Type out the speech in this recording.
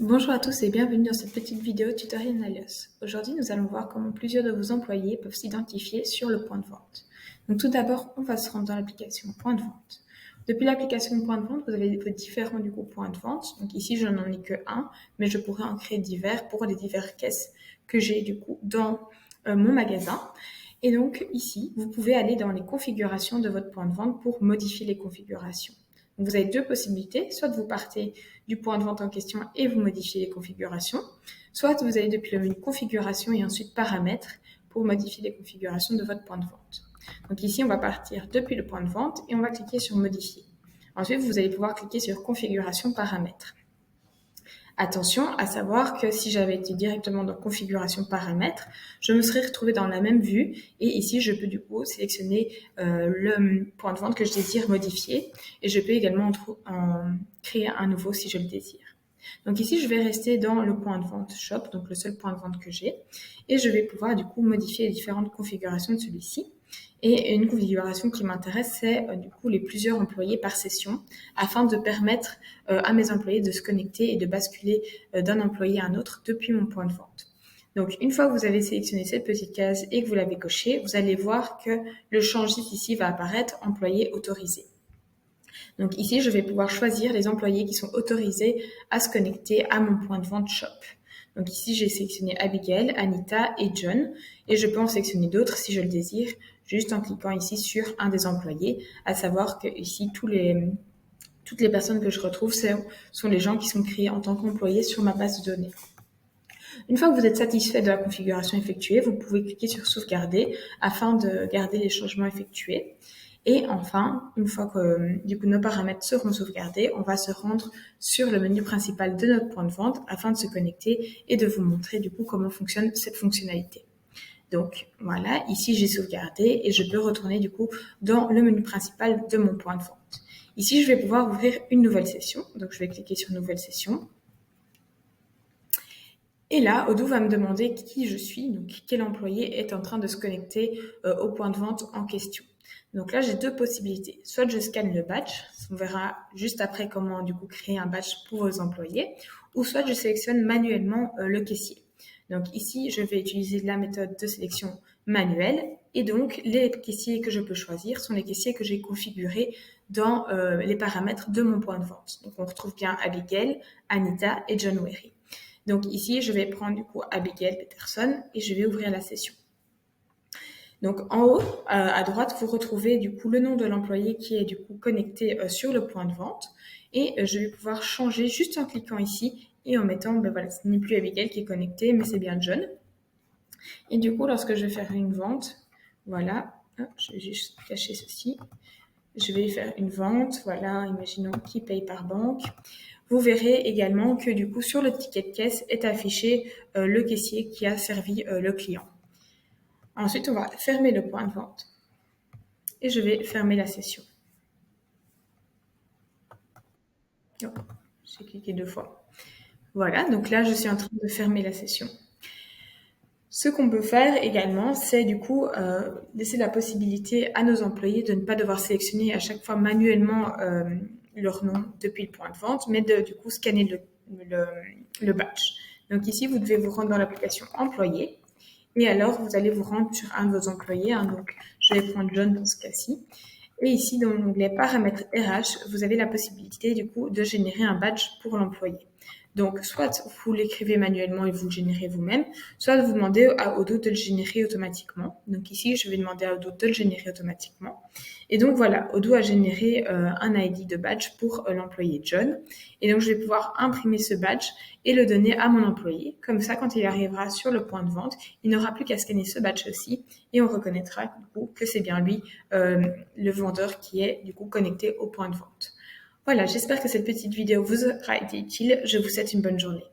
Bonjour à tous et bienvenue dans cette petite vidéo tutoriel Nalios. Aujourd'hui, nous allons voir comment plusieurs de vos employés peuvent s'identifier sur le point de vente. Donc tout d'abord, on va se rendre dans l'application point de vente. Depuis l'application point de vente, vous avez vos différents points de vente. Donc ici, je n'en ai que un, mais je pourrais en créer divers pour les diverses caisses que j'ai dans mon magasin. Et donc ici, vous pouvez aller dans les configurations de votre point de vente pour modifier les configurations. Donc, vous avez deux possibilités, soit vous partez du point de vente en question et vous modifiez les configurations, soit vous allez depuis le menu configuration et ensuite paramètres pour modifier les configurations de votre point de vente. Donc ici, on va partir depuis le point de vente et on va cliquer sur modifier. Ensuite, vous allez pouvoir cliquer sur configuration paramètres. Attention à savoir que si j'avais été directement dans configuration paramètres, je me serais retrouvée dans la même vue et ici je peux du coup sélectionner le point de vente que je désire modifier et je peux également en créer un nouveau si je le désire. Donc ici je vais rester dans le point de vente shop, donc le seul point de vente que j'ai, et je vais pouvoir du coup modifier les différentes configurations de celui-ci. Et une configuration qui m'intéresse, c'est du coup les plusieurs employés par session, afin de permettre à mes employés de se connecter et de basculer d'un employé à un autre depuis mon point de vente. Donc, une fois que vous avez sélectionné cette petite case et que vous l'avez cochée, vous allez voir que le champ GIF ici va apparaître employé autorisé. Donc ici, je vais pouvoir choisir les employés qui sont autorisés à se connecter à mon point de vente shop. Donc ici, j'ai sélectionné Abigail, Anita et John, et je peux en sélectionner d'autres si je le désire, juste en cliquant ici sur un des employés, à savoir que ici, toutes les personnes que je retrouve sont les gens qui sont créés en tant qu'employés sur ma base de données. Une fois que vous êtes satisfait de la configuration effectuée, vous pouvez cliquer sur sauvegarder afin de garder les changements effectués. Et enfin, une fois que nos paramètres seront sauvegardés, on va se rendre sur le menu principal de notre point de vente afin de se connecter et de vous montrer comment fonctionne cette fonctionnalité. Donc voilà, ici j'ai sauvegardé et je peux retourner dans le menu principal de mon point de vente. Ici, je vais pouvoir ouvrir une nouvelle session. Donc je vais cliquer sur nouvelle session. Et là, Odoo va me demander qui je suis, donc quel employé est en train de se connecter au point de vente en question. Donc là, j'ai deux possibilités. Soit je scanne le badge, on verra juste après comment créer un badge pour vos employés, ou soit je sélectionne manuellement le caissier. Donc ici, je vais utiliser la méthode de sélection manuelle et donc les caissiers que je peux choisir sont les caissiers que j'ai configurés dans les paramètres de mon point de vente. Donc on retrouve bien Abigail, Anita et John Wery. Donc ici, je vais prendre Abigail Peterson et je vais ouvrir la session. Donc en haut, à droite, vous retrouvez le nom de l'employé qui est connecté sur le point de vente. Et je vais pouvoir changer juste en cliquant ici et en mettant, ce n'est plus Abigail qui est connectée, mais c'est bien John. Et lorsque je vais faire une vente, voilà, je vais juste cacher ceci. Je vais faire une vente, voilà, imaginons qui paye par banque. Vous verrez également que sur le ticket de caisse est affiché le caissier qui a servi le client. Ensuite, on va fermer le point de vente et je vais fermer la session. Oh, j'ai cliqué 2 fois. Voilà, donc là, je suis en train de fermer la session. Ce qu'on peut faire également, c'est laisser la possibilité à nos employés de ne pas devoir sélectionner à chaque fois manuellement leur nom depuis le point de vente, mais de scanner le badge. Donc ici, vous devez vous rendre dans l'application employé et alors vous allez vous rendre sur un de vos employés. Donc je vais prendre John dans ce cas-ci. Et ici, dans l'onglet paramètres RH, vous avez la possibilité de générer un badge pour l'employé. Donc, soit vous l'écrivez manuellement et vous le générez vous-même, soit vous demandez à Odoo de le générer automatiquement. Donc ici, je vais demander à Odoo de le générer automatiquement. Et donc voilà, Odoo a généré un ID de badge pour l'employé John. Et donc, je vais pouvoir imprimer ce badge et le donner à mon employé. Comme ça, quand il arrivera sur le point de vente, il n'aura plus qu'à scanner ce badge aussi et on reconnaîtra que c'est bien lui, le vendeur qui est connecté au point de vente. Voilà, j'espère que cette petite vidéo vous aura été utile. Je vous souhaite une bonne journée.